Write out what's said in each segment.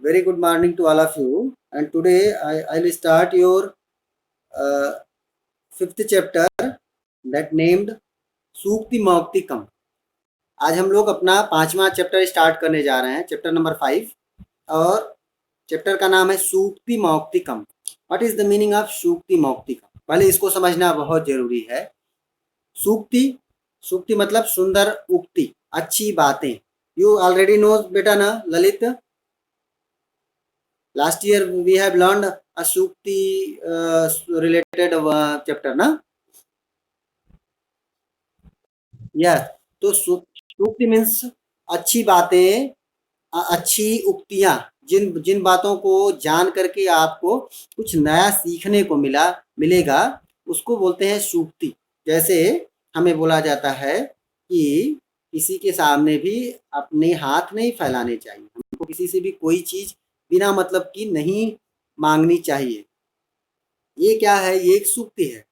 Very good morning to all of you. And today I will start your uh, fifth chapter that named सूक्ति मौक्ति कम। आज हम लोग अपना पांचवा chapter start करने जा रहे हैं, चैप्टर नंबर 5। और चैप्टर का नाम है Sukti Mauktikam. What is the meaning of Sukti Mauktikam? पहले इसको समझना बहुत जरूरी है। सूक्ति सूक्ति मतलब सुंदर उक्ति, अच्छी बातें। यू ऑलरेडी नो बेटा ना Lalit? Last year we have learned a Sukti related chapter, na? Yeah. तो सूक्ति मीन्स अच्छी बातें, अच्छी उक्तियां, जिन जिन बातों को जान करके आपको कुछ नया सीखने को मिलेगा, उसको बोलते हैं सूक्ति। जैसे हमें बोला जाता है कि किसी के सामने भी अपने हाथ नहीं फैलाने चाहिए, हमको किसी से भी कोई चीज बिना मतलब की नहीं मांगनी चाहिए। ये क्या है? ये एक सूक्ति है।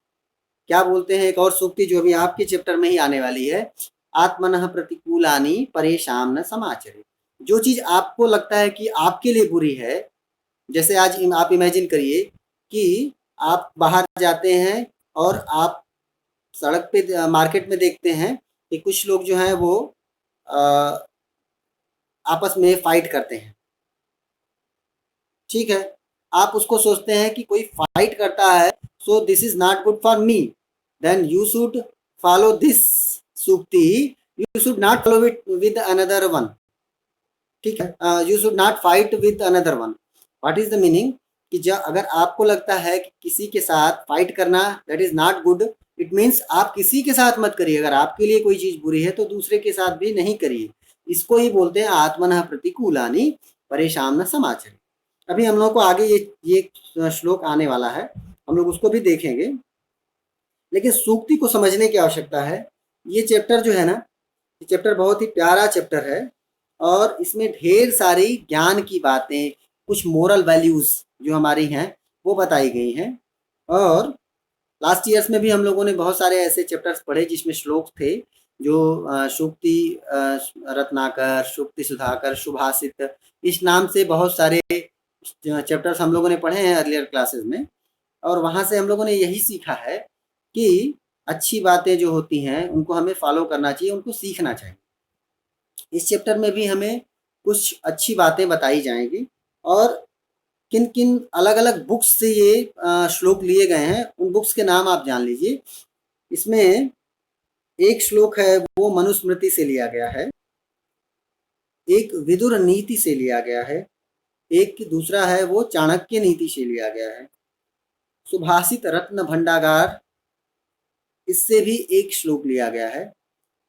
क्या बोलते हैं एक और सूक्ति जो अभी आपके चैप्टर में ही आने वाली है, आत्मनः प्रतिकूलानि परेशान न समाचरे। जो चीज आपको लगता है कि आपके लिए बुरी है, जैसे आज आप इमेजिन करिए कि आप बाहर जाते हैं और आप सड़क पे मार्केट में देखते हैं कि कुछ लोग जो हैं वो अ, आपस में फाइट करते हैं। ठीक है, आप उसको सोचते हैं कि कोई फाइट करता है, so this is not good for me, then you should follow this सूक्ति। You should not follow it with another one. ठीक है, you should not fight with another one. What is the meaning? कि जब अगर आपको लगता है कि किसी के साथ फाइट करना that is not good, it means आप किसी के साथ मत करिए। अगर आपके लिए कोई चीज बुरी है तो दूसरे के साथ भी नहीं करिए। इसको ही बोलते हैं आत्मनः प्रतिकूलानि परेशान न समाचरे। अभी हम लोग को आगे ये श्लोक आने वाला है, हम लोग उसको भी देखेंगे। लेकिन सूक्ति को समझने की आवश्यकता है। ये चैप्टर जो है ना, ये चैप्टर बहुत ही प्यारा चैप्टर है और इसमें ढेर सारी ज्ञान की बातें, कुछ मोरल वैल्यूज जो हमारी हैं वो बताई गई हैं। और लास्ट ईयर्स में भी हम लोगों ने बहुत सारे ऐसे चैप्टर्स पढ़े जिसमें श्लोक थे जो सूक्ति रत्नाकर, सूक्ति सुधाकर, सुभाषित, इस नाम से बहुत सारे चैप्टर्स हम लोगों ने पढ़े हैं अर्लियर क्लासेस में। और वहाँ से हम लोगों ने यही सीखा है कि अच्छी बातें जो होती हैं उनको हमें फॉलो करना चाहिए, उनको सीखना चाहिए। इस चैप्टर में भी हमें कुछ अच्छी बातें बताई जाएंगी और किन किन अलग अलग बुक्स से ये श्लोक लिए गए हैं उन बुक्स के नाम आप जान लीजिए। इसमें एक श्लोक है वो मनुस्मृति से लिया गया है, एक विदुर नीति से लिया गया है, एक दूसरा है वो चाणक्य नीति से लिया गया है, सुभाषित रत्न भंडागार, इससे भी एक श्लोक लिया गया है,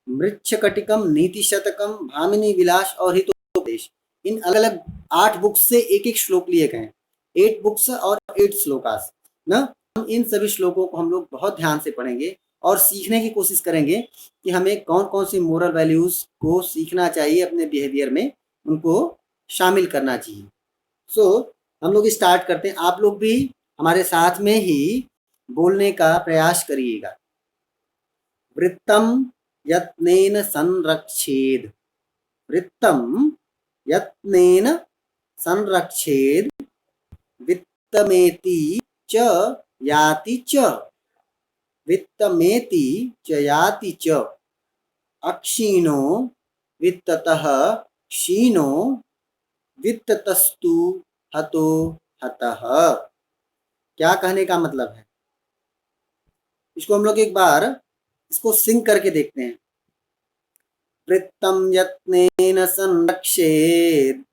मृच्छकटिकम, नीति शतकम, भामिनी विलास और हितोपदेश। इन अलग अलग 8 बुक्स से एक एक श्लोक लिए गए हैं। 8 बुक्स और 8 श्लोकास ना। हम इन सभी श्लोकों को हम लोग बहुत ध्यान से पढ़ेंगे और सीखने की कोशिश करेंगे कि हमें कौन कौन सी मोरल वैल्यूज को सीखना चाहिए, अपने बिहेवियर में उनको शामिल करना चाहिए। सो हम लोग स्टार्ट करते हैं। आप लोग भी हमारे साथ में ही बोलने का प्रयास करिएगा। वृत्तम यत्नेन संरक्षेद, वृत्तम यत्नेन संरक्षेद, वित्तमेति च याति च, वित्तमेति च याति च, अक्षीणो वित्ततः क्षीणो, वित्ततस्तु हतो हतः। क्या कहने का मतलब है? इसको हम लोग एक बार इसको सिंक करके देखते हैं। वृत्तम यत्नेन संरक्षेद,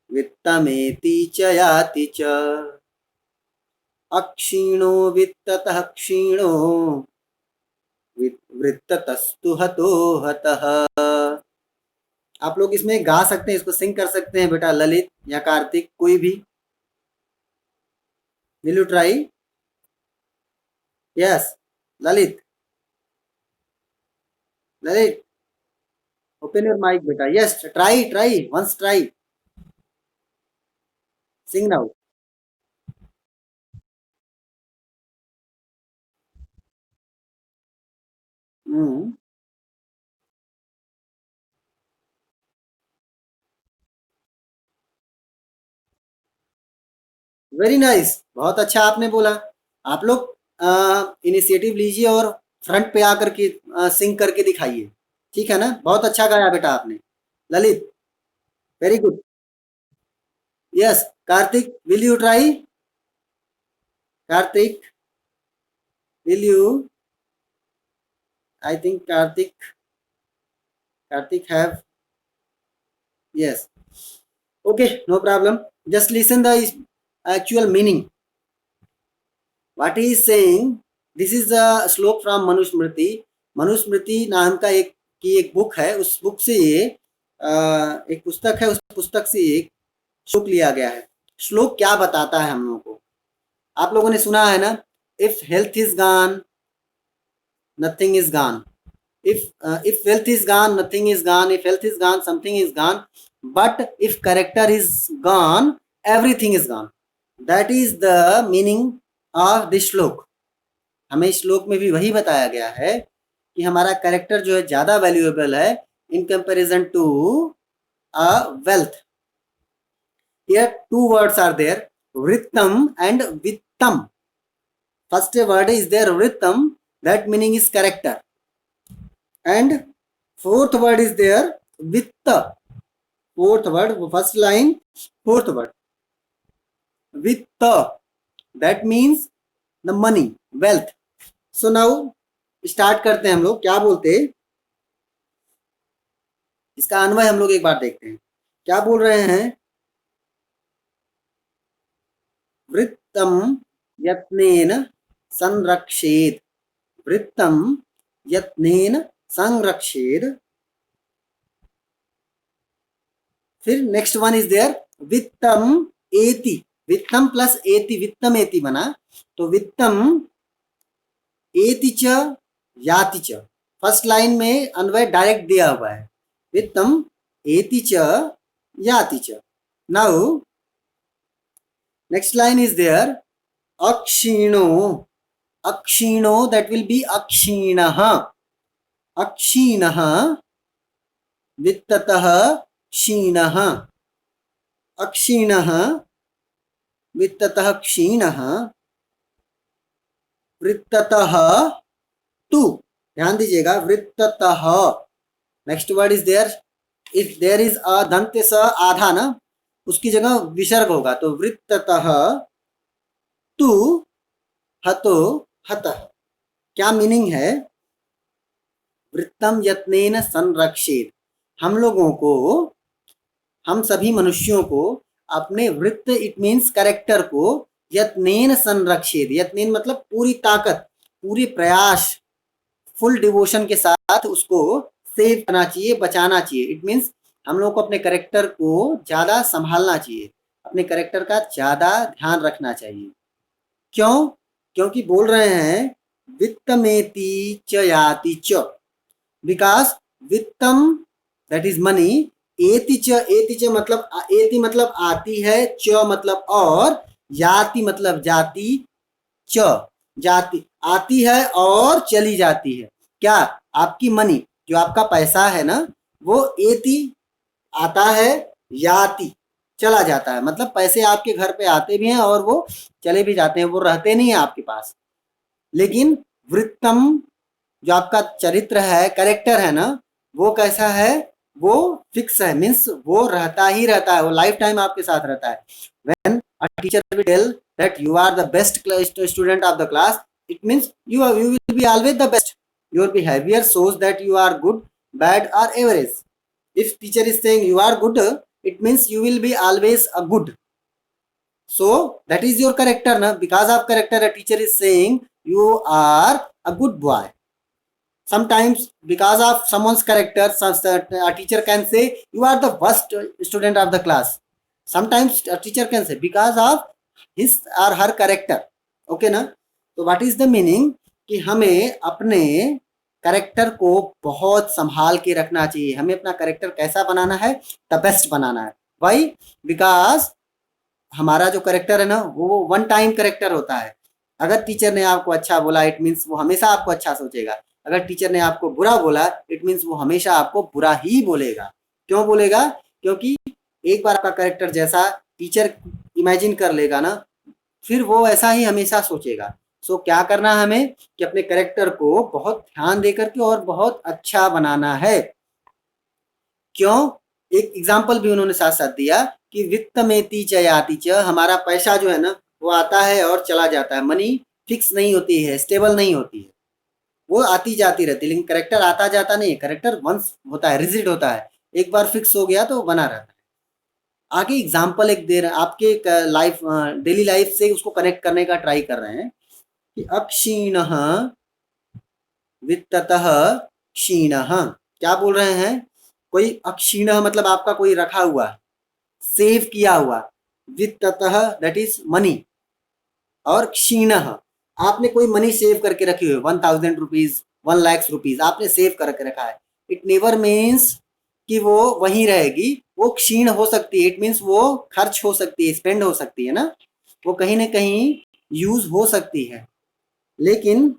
वित्तमेति च याति च, अक्षीणो वित्ततः क्षीणो, वृत्ततस्तु हतो हतः। आप लोग इसमें गा सकते हैं, इसको सिंग कर सकते हैं बेटा, ललित या कार्तिक, कोई भी। Will you try? Yes, Lalit, Lalit, open your mic बेटा। Yes, try try once, try sing now. Hmm, very nice, बहुत अच्छा आपने बोला। आप लोग इनिशिएटिव लीजिए और फ्रंट पे आकर के सिंग करके दिखाइए, ठीक है ना? बहुत अच्छा गाया बेटा आपने। Lalit, very good. Yes, Kartik, will you try? Kartik, will you? I think Kartik have, yes, okay, no problem. Just listen the actual meaning. What he is saying, this is a श्लोक फ्रॉम मनुस्मृति। मनुस्मृति नाम का एक बुक है, उस बुक से ये एक पुस्तक है, उस पुस्तक से एक श्लोक लिया गया है। श्लोक क्या बताता है हम लोगों को? आप लोगों ने सुना है ना, if health is gone nothing is gone, if wealth is gone nothing is gone, if health is gone something is gone, but if character is gone everything is gone. That is the meaning of this श्लोक। हमें इस श्लोक में भी वही बताया गया है कि हमारा कैरेक्टर जो है ज्यादा वैल्यूएबल है in comparison to wealth. Here two words are there, vrittam and vittam. First word is there vrittam, that meaning is character, and fourth word is there vitta. Fourth word, first line, fourth word vitta, that means the money, wealth. So now start करते हैं हम लोग। क्या बोलते हैं इसका अन्वय, हम लोग एक बार देखते हैं क्या बोल रहे हैं। वृत्तम यत्नेन संरक्षेत, वृत्तम यत्नेन संरक्षेत। फिर नेक्स्ट वन इज देयर वित्तम एति, वित्तम प्लस एति, वित्तम एति बना, तो वित्तम एति च याति च। फर्स्ट लाइन में अन्वय डायरेक्ट दिया हुआ है, वित्तम एति च याति च। Now next line is there अक्षीणो, अक्षीणो, दैट विल बी अक्षीणः, अक्षीणः वित्ततः क्षीणः, अक्षीणः वित्ततः क्षीणः, वृत्ततः तु, ध्यान दीजिएगा, वृत्ततः। Next word is there, if there is a दंत स आधा ना, उसकी जगह विसर्ग होगा, तो वृत्ततः तु हतो हतः। क्या मीनिंग है? वृत्तम यत्नेन संरक्षेत, हम लोगों को, हम सभी मनुष्यों को अपने वृत्त, इट मीन्स कैरेक्टर को, यत्नेन संरक्षेत, यत्नेन मतलब पूरी ताकत, पूरी प्रयास, फुल डिवोशन के साथ उसको सेव करना चाहिए, बचाना चाहिए। इट मीन्स हम लोग को अपने कैरेक्टर को ज्यादा संभालना चाहिए, अपने कैरेक्टर का ज्यादा ध्यान रखना चाहिए। क्यों? क्योंकि बोल रहे हैं वित्तमेति च याति च, बिकॉज वित्तम दैट इज मनी, एति च मतलब, एति मतलब आती है, च मतलब और, याति मतलब जाती, च जाती, आती है और चली जाती है। क्या? आपकी मनी, जो आपका पैसा है ना, वो एति आता है, याति चला जाता है। मतलब पैसे आपके घर पे आते भी हैं और वो चले भी जाते हैं, वो रहते नहीं है आपके पास। लेकिन वृत्तम, जो आपका चरित्र है, कैरेक्टर है ना, वो कैसा है? वो फिक्स है, मीन्स वो रहता ही रहता है, वो लाइफ टाइम आपके साथ रहता है। When a teacher will tell that you are the best student of the class, it means you will be always the best. Your behavior shows that you are good, bad or average. If teacher is saying you are good, it means you will be always a good. So that is your character na, because of character a teacher is saying you are a good boy. Sometimes because of someone's character, a teacher can say you are the worst student of the class. Sometimes a teacher can say because of his or her character. Okay ना? तो what is the meaning कि हमें अपने character को बहुत संभाल के रखना चाहिए। हमें अपना कैरेक्टर कैसा बनाना है? द बेस्ट बनाना है। वाई? बिकॉज हमारा जो कैरेक्टर है ना, वो वन टाइम कैरेक्टर होता है। अगर टीचर ने आपको अच्छा बोला, इट मीन्स वो हमेशा आपको अच्छा सोचेगा। अगर टीचर ने आपको बुरा बोला, इट मीन्स वो हमेशा आपको बुरा ही बोलेगा। क्यों बोलेगा? क्योंकि एक बार आपका कैरेक्टर जैसा टीचर इमेजिन कर लेगा ना, फिर वो ऐसा ही हमेशा सोचेगा। सो क्या करना है हमें कि अपने कैरेक्टर को बहुत ध्यान दे करके और बहुत अच्छा बनाना है। क्यों? एक एग्जाम्पल भी उन्होंने साथ साथ दिया कि वित्त मेति च याति च, हमारा पैसा जो है ना वो आता है और चला जाता है। मनी फिक्स नहीं होती है, स्टेबल नहीं होती है, वो आती जाती रहती है। लेकिन करेक्टर आता जाता नहीं है, करेक्टर वंस होता है, रिजिड होता है, एक बार फिक्स हो गया तो बना रहता है। आगे एग्जाम्पल एक दे रहे हैं, आपके लाइफ डेली लाइफ से उसको कनेक्ट करने का ट्राई कर रहे हैं कि अक्षीण वित्ततः क्षीण। क्या बोल रहे हैं? कोई अक्षीण मतलब आपका कोई रखा हुआ, सेव किया हुआ, वित्ततः दैट इज मनी, और क्षीण आपने कोई मनी सेव करके रखी हुई, 1000 रुपीज, 1 लाख रुपीज आपने सेव करके रखा है। इट नेवर मीन्स कि वो वहीं रहेगी, वो क्षीण हो सकती है। इट मीन्स वो खर्च हो सकती है, स्पेंड हो सकती है ना, वो कहीं ना कहीं यूज हो सकती है। लेकिन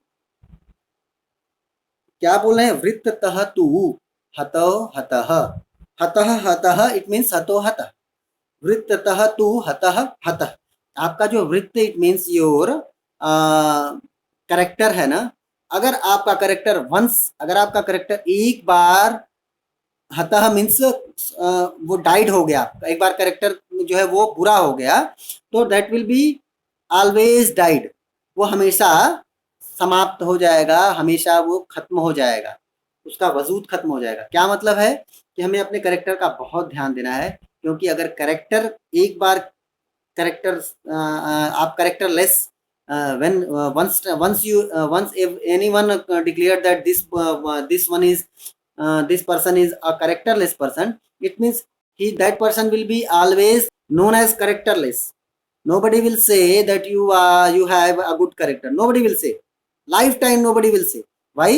क्या बोल रहे हैं? वृत्ततः तु हतो हतः, हतः हतः इट मीन्स हतो हतः, वृत्ततः तु हतः हतः। आपका जो वृत्त इट मीन्स योर करेक्टर है ना, अगर आपका करेक्टर वंस, अगर आपका करेक्टर एक बार, हतः मीन्स वो डाइड हो गया, एक बार करेक्टर जो है वो बुरा हो गया, तो that will be always died, वो हमेशा समाप्त हो जाएगा, हमेशा वो खत्म हो जाएगा, उसका वजूद खत्म हो जाएगा। क्या मतलब है कि हमें अपने करेक्टर का बहुत ध्यान देना है, क्योंकि अगर करेक्टर एक बार करेक्टर आप character less, when once you once if anyone declared that this one is this person is a characterless person, it means that person will be always known as characterless. Nobody will say that you have a good character, nobody will say, lifetime nobody will say. Why?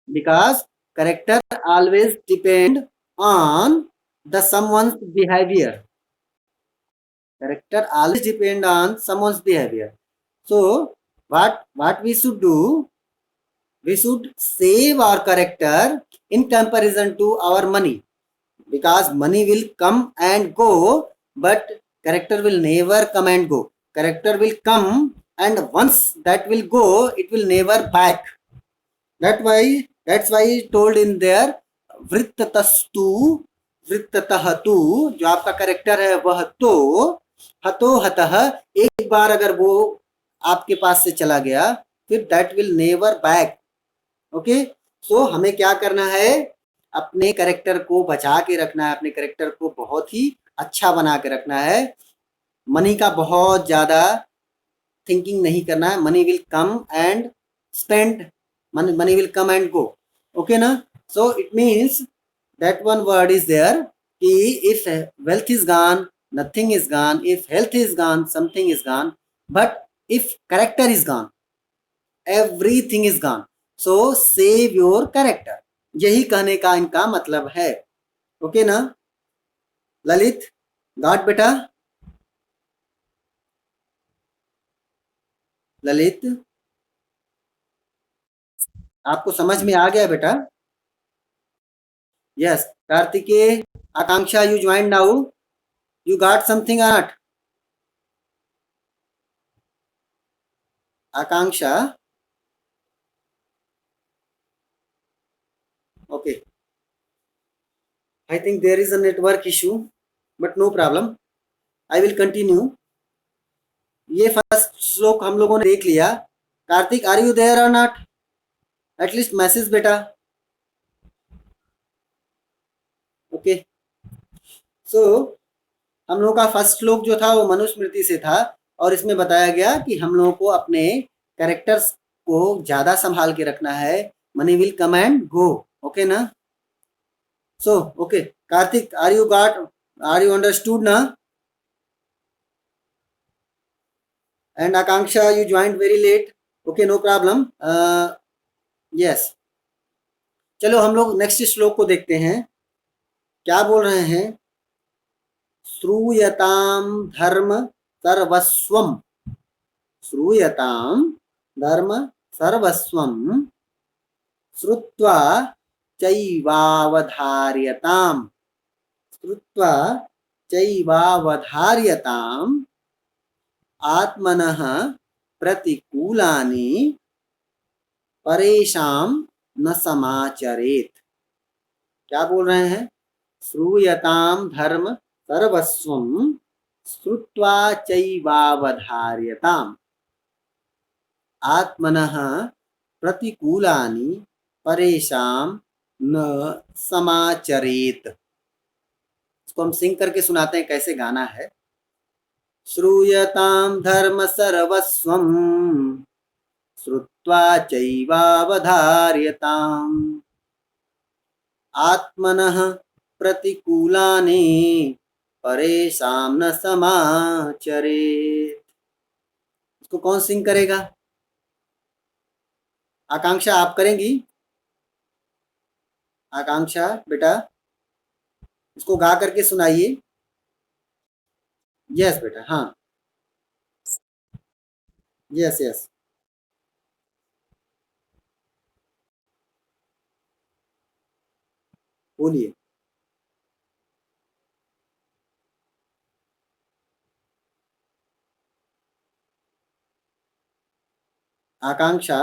Because character always depend on the someone's behavior. Character always depend on someone's behavior. So what we should do, we should save our character in comparison to our money, because money will come and go, but character will never come and go. Character will come, and once that will go, it will never back. That's why told in there, वृत्ततस्तु वृत्ततः जो आपका character है वह तो हतो हतः, एक बार अगर वो आपके पास से चला गया, फिर that will never back. Okay, so हमें क्या करना है? अपने करेक्टर को बचा के रखना है, अपने करेक्टर को बहुत ही अच्छा बना के रखना है। मनी का बहुत ज्यादा थिंकिंग नहीं करना है। Money will come and spend, money will come and go. Okay na? So it means that one word is there ki if wealth is gone, nothing is gone, if health is gone, something is gone, but if character is gone, everything is gone. So save your character, यही कहने का इनका मतलब है। Okay ना Lalit? Got बेटा? ललित आपको समझ में आ गया बेटा? Yes. Kartikeya, Akanksha, you join now, you got something or not? Akanksha, okay, I think there is a network issue, but no problem, I will continue. ये फर्स्ट श्लोक हम लोगों ने देख लिया। कार्तिक, आर यू देयर और नॉट? एटलीस्ट मैसेज बेटा। Okay, सो हम लोगों का फर्स्ट श्लोक जो था वो मनुस्मृति से था, और इसमें बताया गया कि हम लोगों को अपने कैरेक्टर्स को ज्यादा संभाल के रखना है। Money will come and go. Okay ना? So okay, Kartik, are you understood ना? And Akanksha, you joined very late. Okay, no problem. Yes, चलो हम लोग नेक्स्ट श्लोक को देखते हैं। क्या बोल रहे हैं? श्रूयताम धर्म सर्वस्वम, श्रूयताम धर्म सर्वस्वम श्रुत्वा चैवावधार्यताम, श्रुत्वा चैवावधार्यताम आत्मनः प्रतिकूलानि परेषां न समाचरेत्। क्या बोल रहे हैं? श्रूयताम धर्म सर्वस्वं श्रुत्वा चैवावधार्यताम् आत्मनः प्रतिकूलानि परेषां न समाचरेत्। इसको हम सिंग करके सुनाते हैं, कैसे गाना है। श्रूयताम धर्म सर्वस्वं श्रुत्वा चैवावधार्यताम् आत्मनः प्रतिकूलानि परेषां न समाचरेत्। इसको कौन सिंग करेगा? आकांक्षा आप करेंगी? आकांक्षा बेटा इसको गा करके सुनाइए। यस बेटा, हाँ, यस यस, बोलिए। आकांक्षा,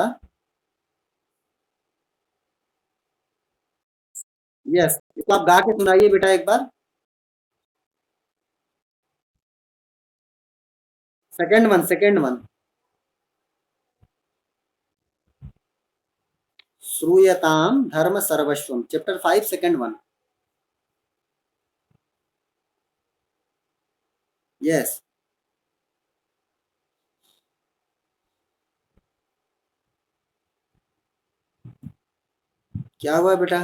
यस, इसको आप गा के सुनाइए बेटा एक बार। Second one. श्रूयताम धर्म सर्वस्वम, चैप्टर 5 सेकंड वन। यस। क्या हुआ बेटा?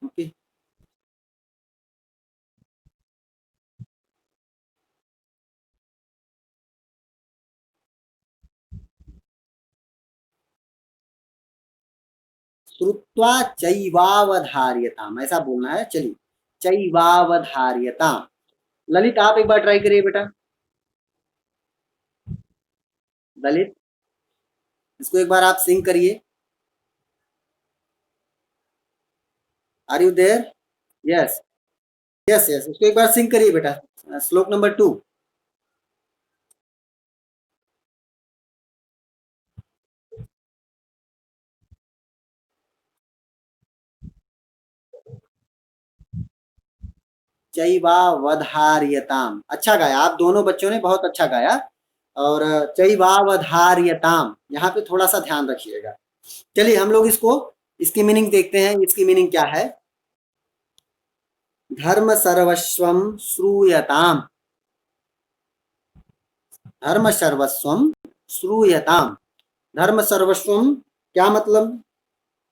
ओके। श्रुत्वा चैवावधार्यताम, ऐसा बोलना है। चलिए, चैवावधार्यताम। ललित आप एक बार ट्राई करिए बेटा। ललित, इसको एक बार आप सिंग करिए। Are you there? Yes yes yes, इसको एक बार सिंग करिए बेटा। श्लोक नंबर 2। चैवावधार्यताम, अच्छा गाया आप दोनों बच्चों ने, बहुत अच्छा गाया। और चैवावधार्यताम, यहाँ पे थोड़ा सा ध्यान रखिएगा। चलिए हम लोग इसको, इसकी मीनिंग देखते हैं। इसकी मीनिंग क्या है? धर्म सर्वस्वम श्रूयताम, धर्म सर्वस्वम श्रूयताम। धर्म सर्वस्वम क्या मतलब?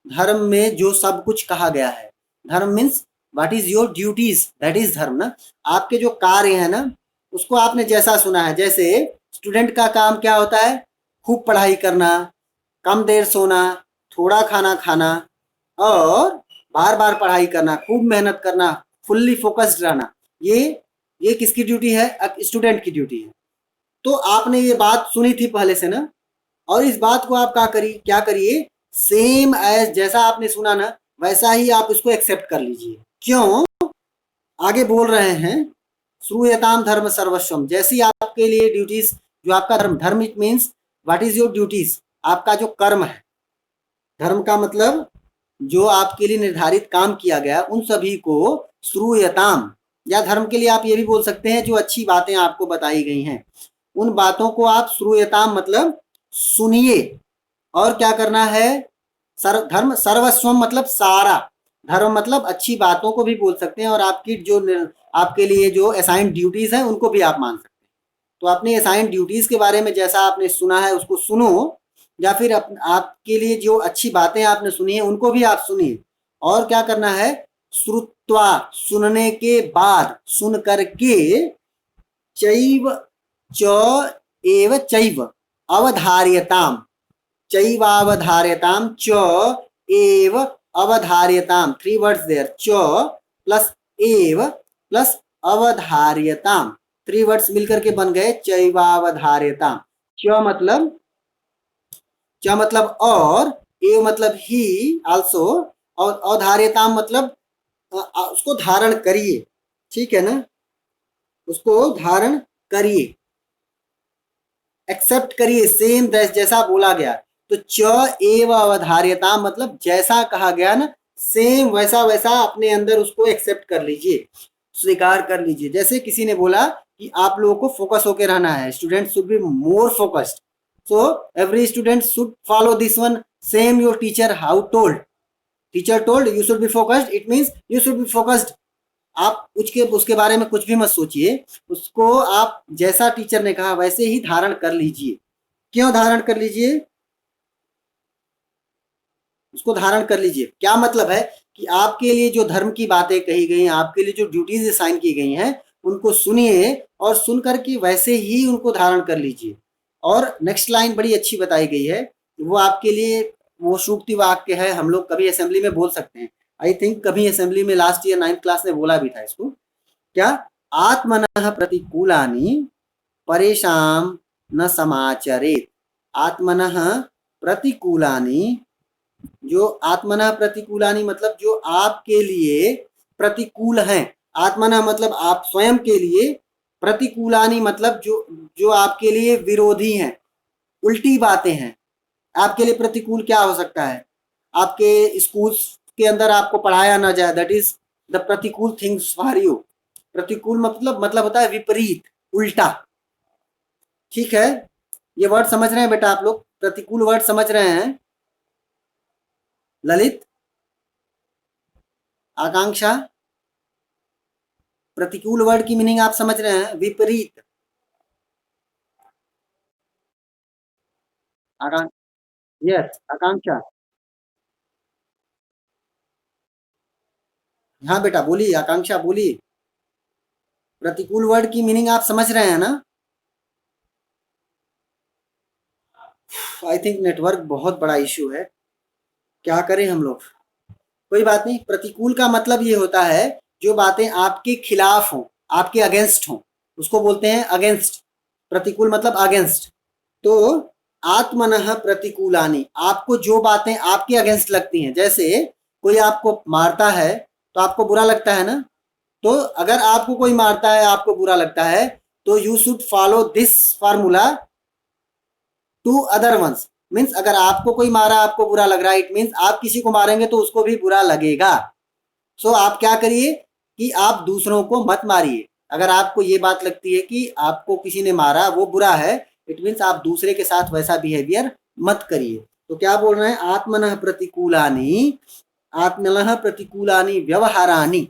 धर्म में जो सब कुछ कहा गया है। धर्म means what is your duties, that is धर्म ना। आपके जो कार्य है ना, उसको आपने जैसा सुना है। जैसे स्टूडेंट का काम क्या होता है? खूब पढ़ाई करना, कम देर सोना, थोड़ा खाना खाना, और बार बार पढ़ाई करना, खूब मेहनत करना, फुल्ली फोकस्ड रहना। ये किसकी ड्यूटी है? स्टूडेंट की ड्यूटी है। तो आपने ये बात सुनी थी पहले से ना, और इस बात को आप क्या करिए, सेम एज जैसा आपने सुना ना, वैसा ही आप इसको एक्सेप्ट कर लीजिए। क्यों? आगे बोल रहे हैं श्रूयताम धर्म सर्वस्वम, जैसी आपके लिए ड्यूटीज, जो आपका धर्म, धर्म it means what is your duties, आपका जो कर्म है। धर्म का मतलब जो आपके लिए निर्धारित काम किया गया, उन सभी को श्रूयताम, या धर्म के लिए आप ये भी बोल सकते हैं जो अच्छी बातें आपको बताई गई हैं, उन बातों को आप श्रूयताम मतलब सुनिए। और क्या करना है? धर्म सर्वस्वम मतलब सारा। धर्म मतलब अच्छी बातों को भी बोल सकते हैं, और आपकी जो आपके लिए जो असाइंड ड्यूटीज हैं उनको भी आप मान सकते हैं। तो अपने असाइंड ड्यूटीज के बारे में जैसा आपने सुना है उसको सुनो, या फिर आपके लिए जो अच्छी बातें आपने सुनी है उनको भी आप सुनिए। और क्या करना है? श्रुत्वा, सुनने के बाद, सुन करके, चैव च एव चैव अवधार्यताम, चैवावधार्यताम, च एव अवधार्यताम, 3 वर्ड्स देयर, च प्लस एव प्लस अवधार्यताम, 3 वर्ड्स मिलकर के बन गए चैवावधार्यताम। च मतलब और, एव मतलब ही आल्सो, और अवधार्यताम मतलब उसको धारण करिए। ठीक है ना? उसको धारण करिए, एक्सेप्ट करिए, सेम जैसा बोला गया। तो च एव अवधार्यता मतलब जैसा कहा गया ना, सेम वैसा वैसा अपने अंदर उसको एक्सेप्ट कर लीजिए, स्वीकार कर लीजिए। जैसे किसी ने बोला कि आप लोगों को फोकस होकर रहना है, student should be more focused, so every student should follow this one, same your teacher how told, teacher told you should be focused, it means you should be focused. आप उसके बारे में कुछ भी मत सोचिए, उसको आप जैसा टीचर ने कहा वैसे ही धारण कर लीजिए। क्यों धारण कर लीजिए? उसको धारण कर लीजिए क्या मतलब है कि आपके लिए जो धर्म की बातें कही गई, आपके लिए जो ड्यूटीज असाइन की गई हैं, उनको सुनिए और सुन करके वैसे ही उनको धारण कर लीजिए। और नेक्स्ट लाइन बड़ी अच्छी बताई गई है, वो आपके लिए वो सूक्ति वाक्य है, हम लोग कभी असेंबली में बोल सकते हैं। आई थिंक कभी असेंबली में लास्ट ईयर 9th क्लास में बोला भी था इसको। क्या? आत्मनः प्रतिकूलानि परेशान न समाचरेत। आत्मनः प्रतिकूलानि, जो आत्मना प्रतिकूलानी मतलब जो आपके लिए प्रतिकूल हैं, आत्मना मतलब आप स्वयं के लिए, प्रतिकूलानी मतलब जो जो आपके लिए विरोधी हैं, उल्टी बातें हैं। आपके लिए प्रतिकूल क्या हो सकता है? आपके स्कूल के अंदर आपको पढ़ाया ना जाए, दैट इज द प्रतिकूल थिंग्स फॉर यू। प्रतिकूल मतलब होता है विपरीत, उल्टा। ठीक है, ये वर्ड समझ रहे हैं बेटा आप लोग? प्रतिकूल वर्ड समझ रहे हैं? ललित, आकांक्षा, प्रतिकूल वर्ड की मीनिंग आप समझ रहे हैं? विपरीत। आकांक्षा, यस आकांक्षा। हाँ बेटा बोलिए, आकांक्षा बोलिए। प्रतिकूल वर्ड की मीनिंग आप समझ रहे हैं ना? आई थिंक नेटवर्क बहुत बड़ा इश्यू है, क्या करें हम लोग? कोई बात नहीं। प्रतिकूल का मतलब ये होता है जो बातें आपके खिलाफ हों, आपके अगेंस्ट हों, उसको बोलते हैं अगेंस्ट। प्रतिकूल मतलब अगेंस्ट। तो आत्मनः प्रतिकूलानी, आपको जो बातें आपके अगेंस्ट लगती हैं, जैसे कोई आपको मारता है तो आपको बुरा लगता है ना? तो अगर आपको कोई मारता है, आपको बुरा लगता है, तो you should follow this formula to other ones. Means अगर आपको कोई मारा, आपको बुरा लग रहा है, इट मीन्स आप किसी को मारेंगे तो उसको भी बुरा लगेगा। सो आप क्या करिए कि आप दूसरों को मत मारिए। अगर आपको ये बात लगती है कि आपको किसी ने मारा वो बुरा है, इट मीन्स आप दूसरे के साथ वैसा बिहेवियर मत करिए। तो क्या बोल रहे हैं? आत्मनः प्रतिकूलानी, आत्मनः प्रतिकूलानी व्यवहारानी,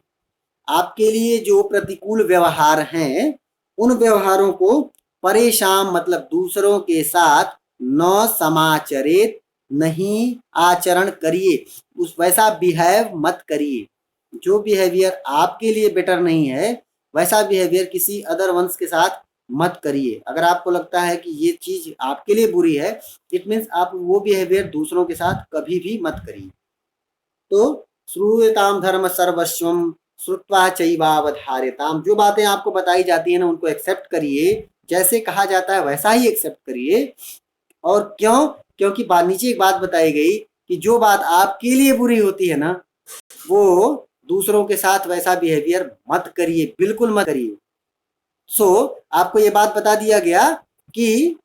आपके लिए जो प्रतिकूल व्यवहार हैं, उन व्यवहारों को परेशान मतलब दूसरों के साथ न समाचरित, नहीं आचरण करिए, उस वैसा बिहेव मत करिए। जो बिहेवियर आपके लिए बेटर नहीं है, वैसा बिहेवियर किसी अदर वंश के साथ मत करिए। अगर आपको लगता है कि ये चीज आपके लिए बुरी है, इट मीन्स आप वो बिहेवियर दूसरों के साथ कभी भी मत करिए। तो श्रूयताम धर्म सर्वस्वम श्रुत्वा चैवावधार्यताम, जो बातें आपको बताई जाती है ना, उनको एक्सेप्ट करिए, जैसे कहा जाता है वैसा ही एक्सेप्ट करिए। और क्यों? क्योंकि नीचे एक बात बताई गई कि जो बात आपके लिए बुरी होती है ना, वो दूसरों के साथ वैसा बिहेवियर मत करिए, बिल्कुल मत करिए। सो आपको ये बात बता दिया गया कि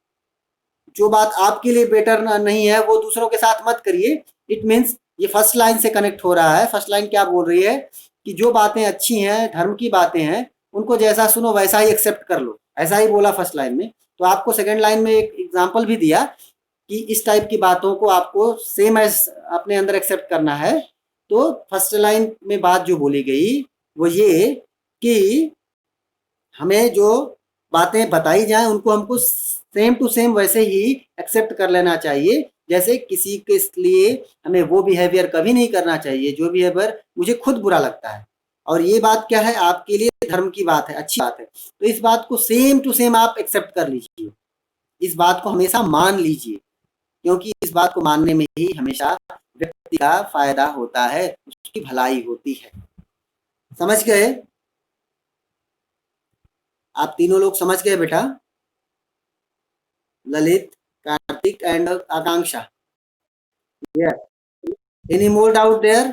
जो बात आपके लिए बेटर नहीं है वो दूसरों के साथ मत करिए। इट मीन्स ये फर्स्ट लाइन से कनेक्ट हो रहा है। फर्स्ट लाइन क्या बोल रही है कि जो बातें अच्छी हैं, धर्म की बातें हैं, उनको जैसा सुनो वैसा ही एक्सेप्ट कर लो, ऐसा ही बोला फर्स्ट लाइन में। तो आपको सेकेंड लाइन में एक एग्जाम्पल भी दिया कि इस टाइप की बातों को आपको सेम एज अपने अंदर एक्सेप्ट करना है। तो फर्स्ट लाइन में बात जो बोली गई वो ये कि हमें जो बातें बताई जाए उनको हमको सेम टू सेम वैसे ही एक्सेप्ट कर लेना चाहिए। जैसे किसी के लिए हमें वो बिहेवियर कभी नहीं करना चाहिए जो बिहेवियर मुझे खुद बुरा लगता है। और ये बात क्या है? आपके लिए धर्म की बात है, अच्छी बात है, तो इस बात को सेम टू सेम आप एक्सेप्ट कर लीजिए, इस बात को हमेशा मान लीजिए, क्योंकि इस बात को मानने में ही हमेशा व्यक्ति का फायदा होता है, उसकी भलाई होती है। समझ गए? आप तीनों लोग समझ गए बेटा? Lalit, Kartik and Akanksha. Yes. Any more doubt there?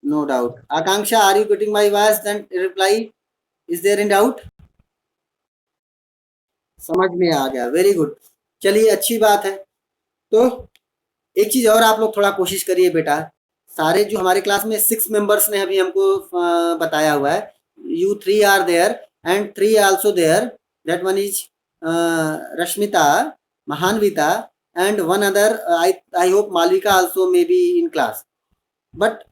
No doubt. Akanksha, are you getting my voice? Then reply, is there in doubt? समझ में आ गया, वेरी गुड। चलिए, अच्छी बात है। तो एक चीज और आप लोग थोड़ा कोशिश करिए बेटा, सारे जो हमारे क्लास में 6 मेंबर्स ने अभी हमको बताया हुआ है, you 3 are there and 3 also there, that one is Rashmita, Mahanvita, and one other, I hope Malvika also may be in class, but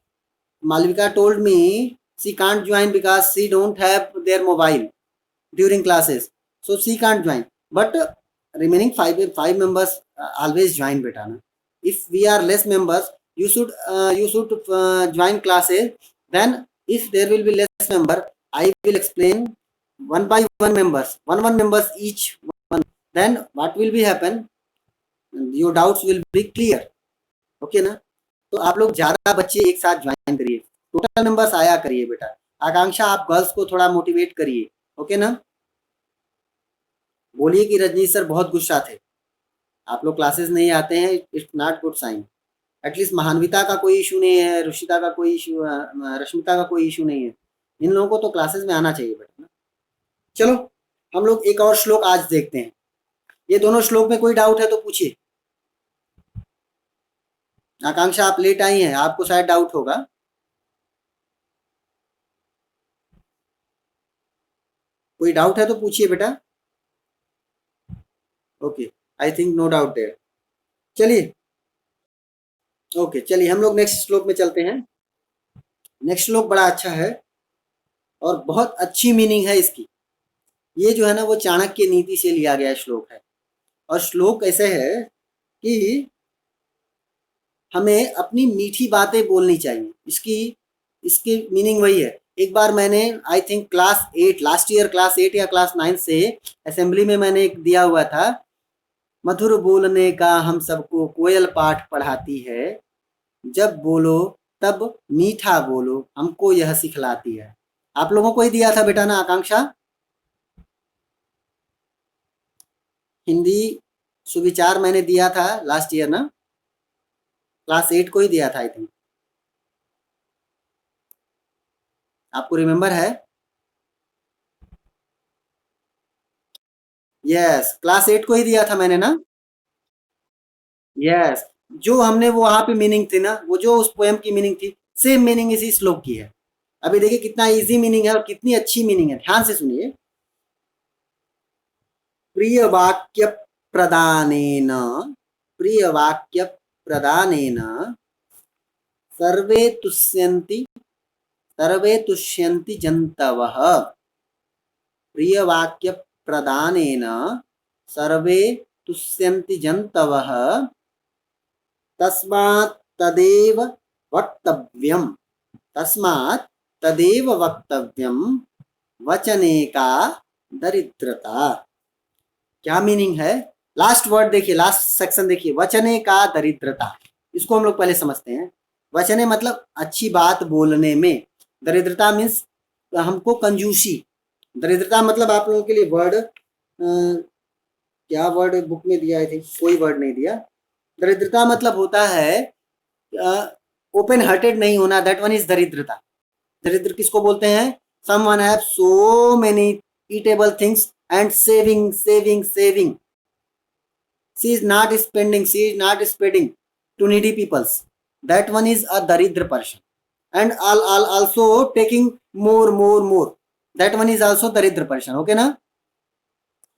Malvika told me she can't join because she don't have their mobile during classes, so she can't join. But remaining five members always join, beta na. If we are less members, you should join classes. Then if there will be less member, I will explain one by one members, one members each one. Then what will be happen? Your doubts will be clear. Okay ना? तो आप लोग 11 बच्चे एक साथ join करिए, total numbers आया करिए बेटा। आकांक्षा, आप गर्ल्स को थोड़ा मोटिवेट करिए, ओके ना? बोलिए कि रजनीश सर बहुत गुस्सा थे, आप लोग क्लासेस नहीं आते हैं, it's not good sign. At least Mahanvita का कोई इशू नहीं है, रुशिता का कोई इशू, रश्मिता का कोई इशू नहीं है, इन लोगों को तो क्लासेस में आना चाहिए बेटा ना। चलो, हम लोग एक और श्लोक आज देखते हैं। ये दोनों श्लोक में कोई डाउट है तो पूछिए। आकांक्षा, आप लेट आई हैं, आपको शायद डाउट होगा। कोई डाउट है तो पूछिए बेटा। Okay, I think no doubt there. चलिए, ओके, चलिए हम लोग नेक्स्ट श्लोक में चलते हैं। नेक्स्ट श्लोक बड़ा अच्छा है और बहुत अच्छी मीनिंग है इसकी। ये जो है ना, वो चाणक्य नीति से लिया गया श्लोक है, और श्लोक ऐसे है कि हमें अपनी मीठी बातें बोलनी चाहिए। इसकी इसकी मीनिंग वही है। एक बार मैंने, I think class 8, last year class 8 या क्लास 9 से असेंबली में मैंने एक दिया हुआ था, मधुर बोलने का हम सबको कोयल पाठ पढ़ाती है, जब बोलो तब मीठा बोलो, हमको यह सिखलाती है। आप लोगों को ही दिया था बेटा ना, आकांक्षा? हिंदी सुविचार मैंने दिया था लास्ट ईयर ना, क्लास 8 को ही दिया था आई थिंक। आपको रिमेम्बर है? यस, क्लास 8 को ही दिया था मैंने ना। यस, जो हमने वो वहां पे मीनिंग थी ना, वो जो उस पोएम की मीनिंग थी, सेम मीनिंग इसी श्लोक की है। अभी देखिए कितना इजी मीनिंग है और कितनी अच्छी मीनिंग है, ध्यान से सुनिए। प्रिय वाक्य प्रदानेन, प्रिय वाक्य प्रदानेन सर्वे तुष्यन्ति, सर्वे तुष्यन्ति जन्तवः। प्रिय वाक्य प्रदानेन सर्वे तुष्यन्ति जन्तवः, तस्मात् तदेव वक्तव्यम्, तस्मात् तदेव वक्तव्यम् वचने का दरिद्रता। क्या मीनिंग है? लास्ट वर्ड देखिए, लास्ट सेक्शन देखिए, वचने का दरिद्रता। इसको हम लोग पहले समझते हैं। वचने मतलब अच्छी बात बोलने में, दरिद्रता मीन्स हमको कंजूसी। दरिद्रता मतलब आप लोगों के लिए वर्ड, क्या वर्ड बुक में दिया है? कोई वर्ड नहीं दिया। दरिद्रता मतलब होता है ओपन हार्टेड नहीं होना, दैट वन इज दरिद्रता। दरिद्र किसको बोलते हैं? Someone have so many eatable things and saving saving saving, she is not spending, she is not spreading to needy peoples, that one is a दरिद्र person. And also taking more, that one is also daridra person, okay na?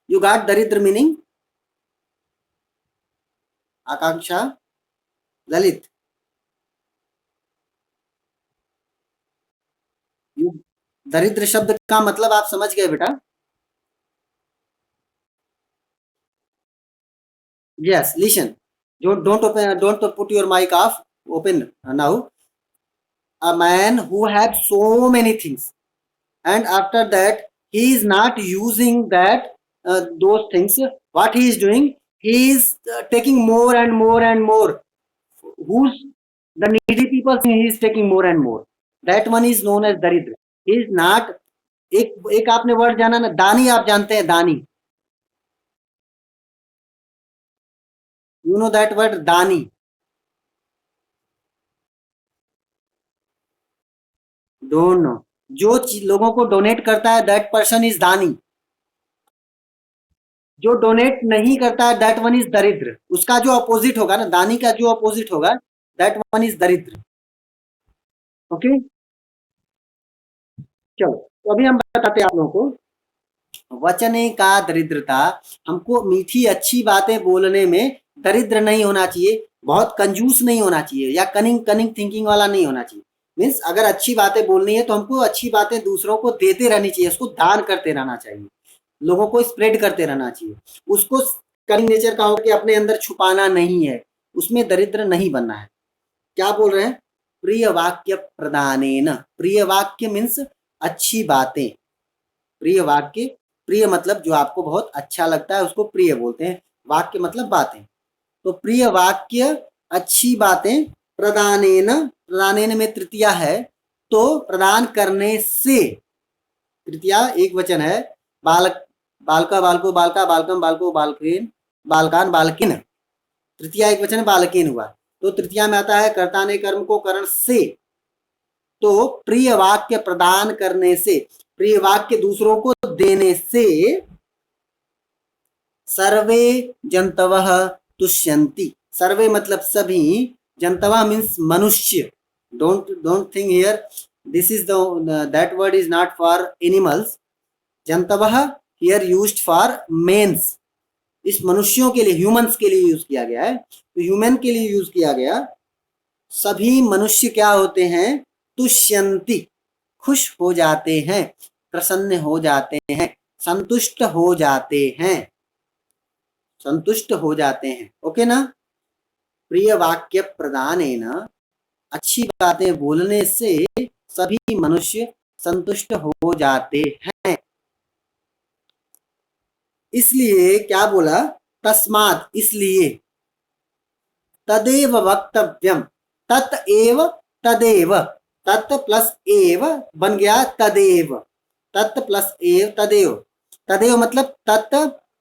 You got daridra meaning? Akanksha, Lalit, you, दरिद्र शब्द का मतलब आप समझ गए बेटा? Yes, listen, don't put your mic off, open now. A man who had so many things, and after that he is not using that, those things. What he is doing, he is taking more and more and more. Who's the needy people, he is taking more and more, that one is known as daridra. He is not, एक आपने word जाना ना, दानी, आप जानते हैं दानी? You know that word दानी? Don't know. जो लोगों को डोनेट करता है दैट पर्सन इज दानी। जो डोनेट नहीं करता है दैट वन इज दरिद्र। उसका जो अपोजिट होगा ना, दानी का जो अपोजिट होगा दैट वन इज दरिद्र। ओके, चलो तो अभी हम बताते हैं आप लोगों को। वचने का दरिद्रता, हमको मीठी अच्छी बातें बोलने में दरिद्र नहीं होना चाहिए, बहुत कंजूस नहीं होना चाहिए, या कनिंग कनिंग थिंकिंग वाला नहीं होना चाहिए। मीन्स अगर अच्छी बातें बोलनी है तो हमको अच्छी बातें दूसरों को देते रहनी चाहिए, उसको दान करते रहना चाहिए, लोगों को स्प्रेड करते रहना चाहिए। उसको कनिंग नेचर का होकर के अपने अंदर छुपाना नहीं है, उसमें दरिद्र नहीं बनना है। क्या बोल रहे हैं? प्रिय वाक्य प्रदानेन। प्रिय वाक्य मीन्स अच्छी बातें। प्रिय वाक्य, प्रिय मतलब जो आपको बहुत अच्छा लगता है उसको प्रिय बोलते हैं, वाक्य मतलब बातें। तो प्रिय वाक्य, अच्छी बातें, प्रदानेन, प्रदानेन में तृतीया है, तो प्रदान करने से, तृतीया एक वचन है, बालक, बालका बालको बालका बालकम बालको बालकेन बालकान बालकिन, तृतीया एक वचन बालकेन हुआ। तो तृतीया में आता है कर्ता ने कर्म को करण से। तो प्रिय वाक्य प्रदान करने से, प्रिय वाक्य दूसरों को देने से, सर्वे जंतवः तुष्यन्ति। सर्वे मतलब सभी, जंतवः मीन्स मनुष्य। Don't think here this is the that word is not for animals. जंतवः हियर यूज्ड फॉर मेंस, इस मनुष्यों के लिए, ह्यूमंस के लिए यूज किया गया है, तो ह्यूमन के लिए यूज किया गया। सभी मनुष्य क्या होते हैं? तुष्यंति, खुश हो जाते हैं, प्रसन्न हो जाते हैं, संतुष्ट हो जाते हैं, संतुष्ट हो जाते हैं। ओके ना? प्रिय वाक्य प्रदानेन, अच्छी बातें बोलने से सभी मनुष्य संतुष्ट हो जाते हैं। इसलिए क्या बोला? तस्मात्, इसलिए, तदेव वक्तव्यम, ततएव, तदेव, तत् प्लस एव बन गया तदेव, तत् प्लस एव तदेव। तदेव मतलब तत्,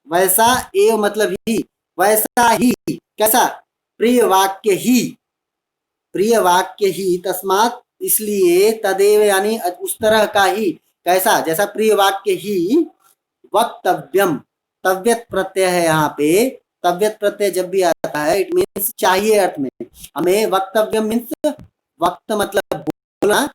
वैसा, एव मतलब ही, वैसा ही, कैसा? प्रिय वाक्य ही, प्रिय वाक्य ही, तस्मात इसलिए, तदेव यानी उस तरह का ही, कैसा? जैसा प्रिय वाक्य ही, वक्तव्यम, तव्यत प्रत्यय है यहाँ पे। तव्यत प्रत्यय जब भी आता है इट मीन्स चाहिए अर्थ में। हमें वक्तव्यम मीन्स वक्त मतलब बोलना,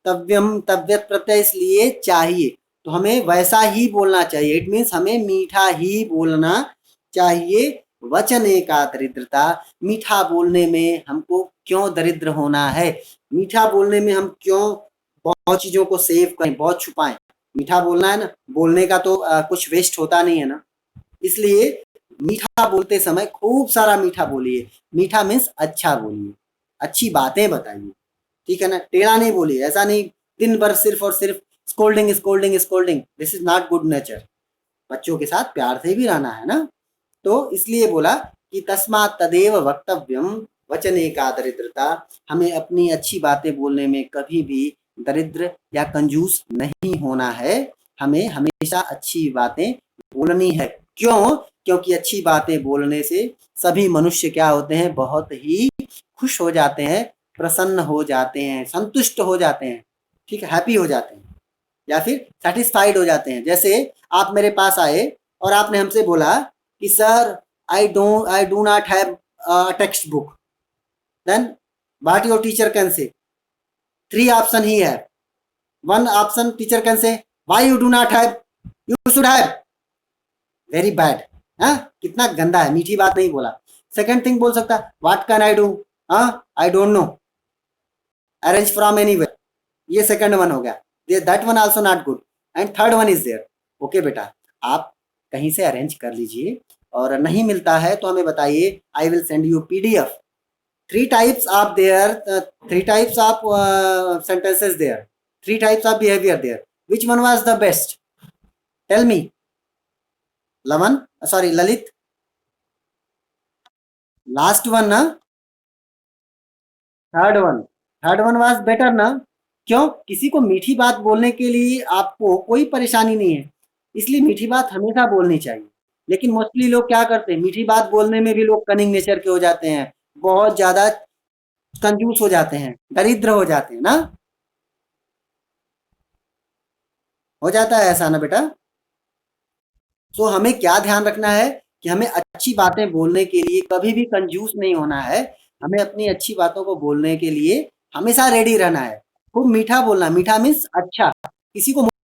तव्यम तव्यत प्रत्यय इसलिए चाहिए, तो हमें वैसा ही बोलना चाहिए। इट मीन्स हमें मीठा ही बोलना चाहिए। वचने का दरिद्रता, मीठा बोलने में हमको क्यों दरिद्र होना है? मीठा बोलने में हम क्यों बहुत चीजों को सेव करें, बहुत छुपाएं? मीठा बोलना है ना, बोलने का तो कुछ वेस्ट होता नहीं है ना, इसलिए मीठा बोलते समय खूब सारा मीठा बोलिए। मीठा मीन्स अच्छा बोलिए, अच्छी बातें बताइए, ठीक है ना? टेढ़ा नहीं बोलिए, ऐसा नहीं दिन भर सिर्फ और सिर्फ scolding scolding scolding, this is not good nature. बच्चों के साथ प्यार से भी रहना है ना। तो इसलिए बोला कि तस्मात् तदेव वक्तव्यम, वचने का दरिद्रता, हमें अपनी अच्छी बातें बोलने में कभी भी दरिद्र या कंजूस नहीं होना है, हमें हमेशा अच्छी बातें बोलनी है। क्यों? क्योंकि अच्छी बातें बोलने से सभी मनुष्य क्या होते हैं? बहुत ही खुश हो जाते हैं, प्रसन्न हो जाते हैं, संतुष्ट हो जाते हैं, ठीक है, हैप्पी हो जाते हैं, या फिर सेटिस्फाइड हो जाते हैं। जैसे आप मेरे पास आए और आपने हमसे बोला कि sir I do not have text book, then what your teacher can say? Three option ही है। One option teacher can say why you do not have, you should have, very bad. हाँ, कितना गंदा है, मीठी बात नहीं बोला। सेकंड थिंग बोल सकता, व्हाट कैन आई डू, हाँ, I don't know, arrange from anywhere, ये सेकंड वन हो गया, that one also not good. And third one is there, okay बेटा आप कहीं से अरेंज कर लीजिए, और नहीं मिलता है तो हमें बताइए, I will send you PDF. Three types of there, three types of sentences there, three types of behaviour there, which one was the best? Tell me लवन, सॉरी ललित, लास्ट वन ना, third one, third one was better ना। क्यों? किसी को मीठी बात बोलने के लिए आपको कोई परेशानी नहीं है, इसलिए मीठी बात हमेशा बोलनी चाहिए। लेकिन मोस्टली लोग क्या करते हैं, मीठी बात बोलने में भी लोग कनिंग नेचर के हो जाते हैं, बहुत ज्यादा कंजूस हो जाते हैं, दरिद्र हो जाते हैं ना। हो जाता है ऐसा ना बेटा। सो हमें क्या ध्यान रखना है कि हमें अच्छी बातें बोलने के लिए कभी भी कंजूस नहीं होना है। हमें अपनी अच्छी बातों को बोलने के लिए हमेशा रेडी रहना है। खूब मीठा बोलना, मीठा मीन्स अच्छा, किसी को